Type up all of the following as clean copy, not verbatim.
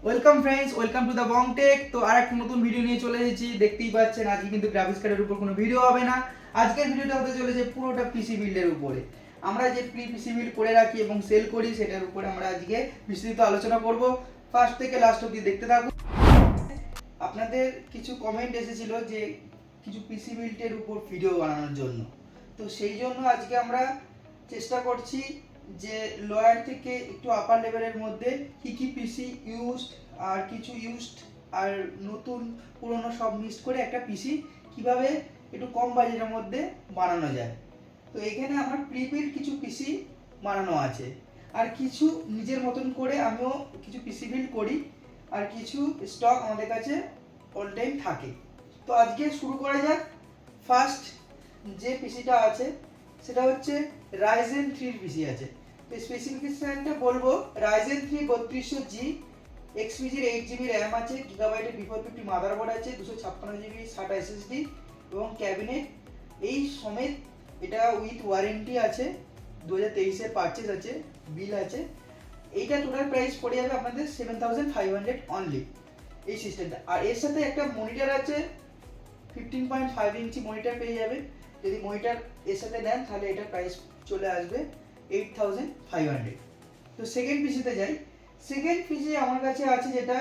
Welcome friends, welcome to the Bong Tech. তো আর একটা নতুন ভিডিও নিয়ে চলে এসেছি। দেখতেই পাচ্ছেন আজকে কিন্তু গ্রাফিক্স কার্ডের উপর কোনো ভিডিও হবে না। আজকের ভিডিওটা হতে চলেছে পুরোটা পিসি বিল্ডের উপরে। আমরা যে পিসি বিল্ড করে রাখি এবং সেল করি সেটার উপরে আমরা আজকে বিস্তারিত আলোচনা করব। ফার্স্ট থেকে লাস্ট অবধি দেখতে থাকুন। আপনাদের কিছু কমেন্ট এসেছিল যে কিছু পিসি বিল্ডের উপর ভিডিও বানানোর জন্য। তো সেই জন্য আজকে আমরা চেষ্টা করছি যে লোয়ার থেকে একটু আপার লেভেলের মধ্যে কি পিসি ইউজড আর কিছু ইউজড আর নতুন পুরনো সব মিক্স করে একটা পিসি কিভাবে একটু কম বাজেটের মধ্যে বানানো যায়। তো এখানে আমার প্রিবিল্ড কিছু পিসি বানানো আছে, আর কিছু নিজের মতন করে আমিও কিছু পিসি বিল্ড করি, আর কিছু স্টক আমাদের কাছে অল টাইম থাকে। তো আজকে শুরু করা যাক। ফার্স্ট যে পিসিটা আছে সেটা হচ্ছে রাইজেন 3 পিসি আছে। তো স্পেসিফিকেশনটা বলবো, রাইজেন 3 3200G, এক্সপিজির 8GB র্যাম আছে, গিগাবাইটের B450 মাদারবোর্ড আছে, 256GB SATA SSD এবং ক্যাবিনেট এই সমেত। এটা উইথ ওয়ারেন্টি আছে, 2023-এর পারচেজ আছে, বিল আছে। এইটা টোটাল প্রাইস পড়ে যাবে আপনাদের 7500 অনলি এই সিস্টেমটা। আর এর সাথে একটা মনিটর আছে, 15.5 ইঞ্চি মনিটর পেয়ে যাবে। যদি মনিটর এর সাথে নেন তাহলে এটার প্রাইস চলে আসবে 8500। তো সেকেন্ড পিসিতে যাই। সেকেন্ড পিসি আমার কাছে আছে সেটা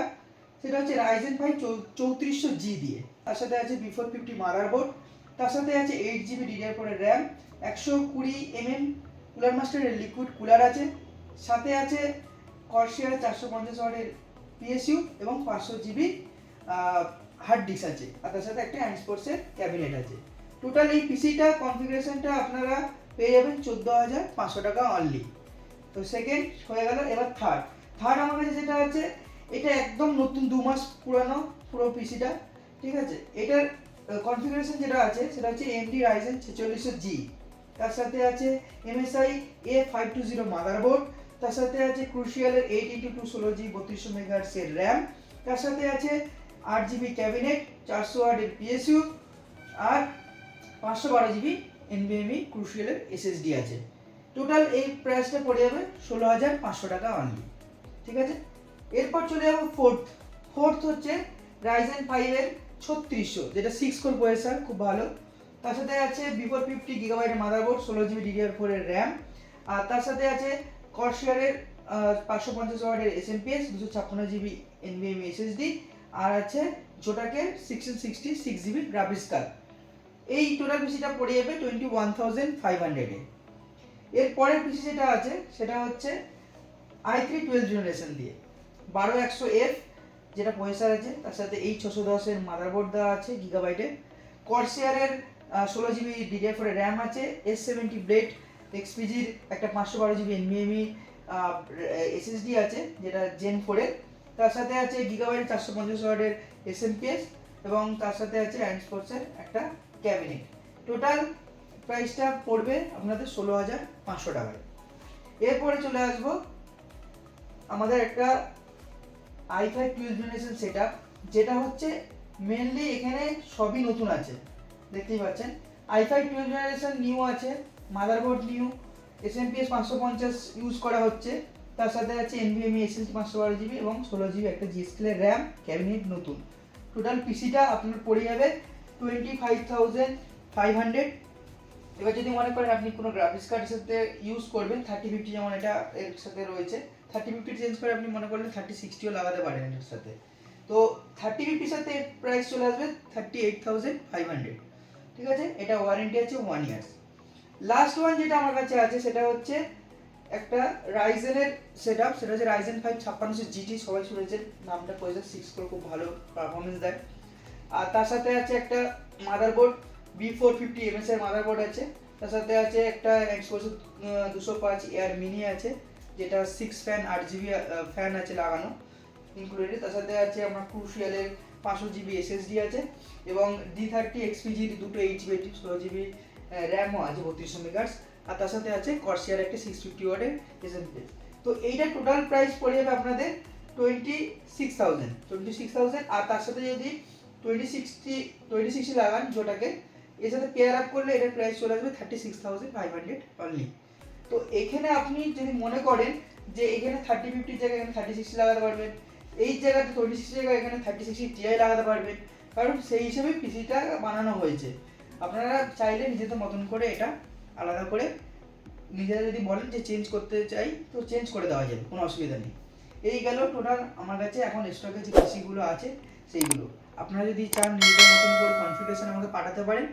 হচ্ছে রাইজেন 5 3400G দিয়ে। তার সাথে আছে B450 মাদারবোর্ড, তার সাথে আছে 8GB DDR4 RAM, 120mm cooler মাস্টারের লিকুইড কুলার আছে, সাথে আছে কর্সিয়ার 450 ওয়াটের PSU এবং 500GB হার্ড ডিস্ক আছে, আর তার সাথে একটা অ্যান্ডস্পোর্টসের ক্যাবিনেট আছে। টোটাল এই পিসিটা কনফিগারেশনটা আপনারা পেয়ে যাবেন 14,500 টাকা অনলি। তো সেকেন্ড হয়ে গেল। এবার থার্ড আমার কাছে যেটা আছে, এটা একদম নতুন 2 মাস পুরানো পুরো পিসিটা, ঠিক আছে। এটার কনফিগারেশন যেটা আছে সেটা হচ্ছে AMD Ryzen 4600G, তার সাথে আছে MSI A520 মাদারবোর্ড, তার সাথে আছে ক্রুশিয়ালের 8x2 16GB 3200 MHz এর র্যাম, তার সাথে আছে 8GB ক্যাবিনেট, 400 ওয়াটের PSU আর 512GB NVMe ক্রুশিয়ালের SSD আছে। টোটাল এই প্রাইসটা পড়ে যাবে 16,500 টাকা অনলি, ঠিক আছে। এরপর চলে যাবো ফোর্থ হচ্ছে রাইজেন 5 এর 3600, যেটা 6 কোর প্রসেসর, খুব ভালো। তার সাথে আছে B450 GB motherboard, 16GB DDR4 এর র্যাম, আর তার সাথে আছে কর্সিয়ারের 550 ওয়াটের SMPS, 256GB NVMe SSD, আর আছে জোটাকের 1666GB গ্রাফিক্স কার্ড। এই টোটাল পিসিটা পড়ে যাবে 21,500 এ। এর পরের পিসি যেটা আছে সেটা হচ্ছে i3 12th জেনারেশন দিয়ে 12100F, যেটা প্রসেসর আছে, তার সাথে H610 এর মাদারবোর্ড দেওয়া আছে গিগাবাইটের, কর্সিয়ারের 16GB DDR4 এর র্যাম আছে, S70 ব্লেড এক্সপিজির একটা 512GB NVMe SSD আছে যেটা জেন 4 এর, তার সাথে আছে গিগাবাইট 450 ওয়াটের SMPS এবং তার সাথে আছে অ্যান্ডস্পোর্টসের একটা ক্যাবিনেট। টোটাল প্রাইসটা পড়বে আপনাদের 16,500 টাকায়। এরপরে চলে আসবো আমাদের একটা i5 12th জেনারেশন সেটআপ, যেটা হচ্ছে মেনলি এখানে সবই নতুন আছে, দেখতেই পাচ্ছেন। i5 12th জেনারেশন নিউ আছে, মাদারবোর্ড নিউ, SMPS 550 ইউজ করা হচ্ছে, তার সাথে আছে NVMe SSD 512GB এবং 16GB একটা GSK এর র্যাম, ক্যাবিনেট নতুন। টোটাল পিসিটা আপনার পড়ে যাবে 25,500। এবার যদি মনে করেন আপনি কোনো গ্রাফিক্স কার্ডের সাথে ইউজ করবেন 3050, যেমন এটা এর সাথে রয়েছে, 3050 চেঞ্জ করে আপনি মনে করলেন 3060ও লাগাতে পারেন এর সাথে। তো 3050 সাথে প্রাইস চলে আসবে 38,500, ঠিক আছে। এটা ওয়ারেন্টি আছে 1 ইয়ার। লাস্ট ওয়ান যেটা আমার কাছে আছে সেটা হচ্ছে একটা রাইজেনের সেটআপ, সেটা হচ্ছে রাইজেন 5 5600GT, সবাই শুনেছেন নামটা, প্রসেসর 6 কোর, খুব ভালো পারফরম্যান্স দেয়। আর তার সাথে আছে একটা মাদারবোর্ড, B450 MSI মাদারবোর্ড আছে, তার সাথে আছে একটা এক্সপোজার 205 এয়ার মিনি আছে, যেটা 6 ফ্যান 8GB ফ্যান আছে লাগানো ইনক্লুডেড, তার সাথে আছে আমার ক্রুশিয়ালের 500GB SSD আছে এবং D30 এক্সপিজির দুটো 8GB 16GB র্যামও আছে 3200 MHz, আর তার সাথে আছে কর্সিয়ার একটা 650 ওয়াটের SMPS। তো এইটা টোটাল প্রাইস পড়ে যাবে আপনাদের 26,000। আর তার সাথে যদি 2060 লাগান যেটাকে এর সাথে পেয়ার আপ করলে এটার প্রাইস চলে আসবে 36,500 অনলি। তো এখানে আপনি যদি মনে করেন যে এখানে 3050 জায়গায় এখানে 3060 লাগাতে পারবেন, এই জায়গাতে 26 জায়গায় এখানে 36 টিআই লাগাতে পারবেন, কারণ সেই হিসেবে পিসিটা বানানো হয়েছে। আপনারা চাইলে নিজেদের মতন করে এটা আলাদা করে নিজেরা যদি বলেন যে চেঞ্জ করতে চাই তো চেঞ্জ করে দেওয়া যাবে, কোনো অসুবিধা নেই। এই গেল টোটাল আমার কাছে এখন স্টকে যে পিসিগুলো আছে সেইগুলো। আপনারা যদি চান নিজেদের মতন করে কনফিগারেশন আমাকে পাঠাতে পারেন,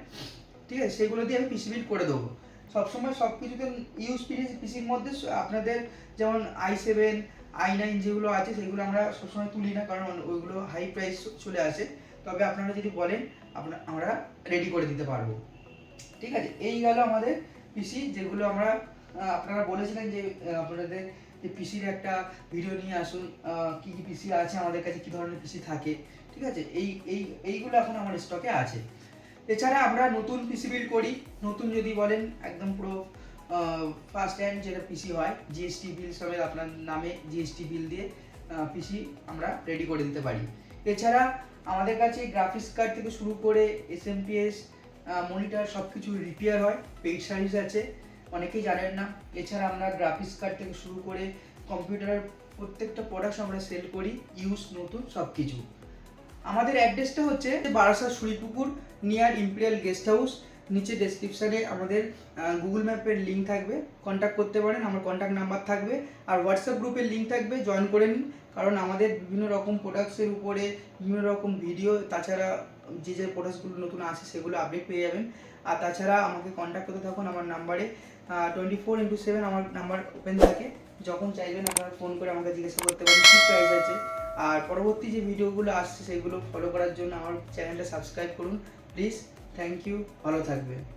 ঠিক আছে, সেগুলো দিয়ে আমি পিসি বিল্ড করে দেবো। সবসময় সব কিছুতে ইউজ পিসির মধ্যে আপনাদের যেমন i7 i9 যেগুলো আছে সেগুলো আমরা সবসময় তুলি না, কারণ ওইগুলো হাই প্রাইস চলে আসে। তবে আপনারা যদি বলেন আমরা রেডি করে দিতে পারবো, ঠিক আছে। এই গেল আমাদের পিসি, যেগুলো আমরা আপনারা বলেছিলেন যে আপনাদের যে পিসির একটা ভিডিও নিয়ে আসুন, কি কি পিসি আছে আমাদের কাছে, কি ধরনের পিসি থাকে, ঠিক আছে। এইগুলো এখন আমার স্টকে আছে। এছাড়া আমরা নতুন পিসি বিল্ড করি, নতুন যদি বলেন একদম পুরো ফার্স্ট হ্যান্ড যেটা পিসি হয়, জিএসটি বিল সমেত আপনার নামে জিএসটি বিল দিয়ে পিসি আমরা রেডি করে দিতে পারি। এছাড়া আমাদের কাছে গ্রাফিক্স কার্ড থেকে শুরু করে এসএমপিএস মনিটর সব কিছু রিপেয়ার হয়, পেইড সার্ভিস আছে, অনেকেই জানেন না। এছাড়া আমরা গ্রাফিক্স কার্ড থেকে শুরু করে কম্পিউটারের প্রত্যেকটা প্রোডাক্ট আমরা সেল করি, ইউজ নতুন সব কিছু। আমাদের অ্যাড্রেসটা হচ্ছে Barasat Suripukur near imperial guest house. নিচে ডেসক্রিপশানে আমাদের গুগল ম্যাপের লিঙ্ক থাকবে, কন্ট্যাক্ট করতে পারেন, আমার কন্ট্যাক্ট নাম্বার থাকবে, আর হোয়াটসঅ্যাপ গ্রুপের লিঙ্ক থাকবে, জয়েন করে নিন। কারণ আমাদের বিভিন্ন রকম প্রোডাক্টসের উপরে বিভিন্ন রকম ভিডিও, তাছাড়া যে যে প্রোডাক্টসগুলো নতুন আসে সেগুলো আপডেট পেয়ে যাবেন। আর তাছাড়া আমাকে কন্ট্যাক্ট করতে থাকুন আমার নাম্বারে, 24/7 আমার নাম্বার ওপেন থাকে। যখন চাইবেন আপনারা ফোন করে আমাকে জিজ্ঞাসা করতে পারেন কী প্রাইস আছে। আর পরবর্তী যে ভিডিওগুলো আসছে সেগুলো ফলো করার জন্য আমার চ্যানেলটা সাবস্ক্রাইব করুন প্লিজ। থ্যাংক ইউ, ভালো থাকবেন।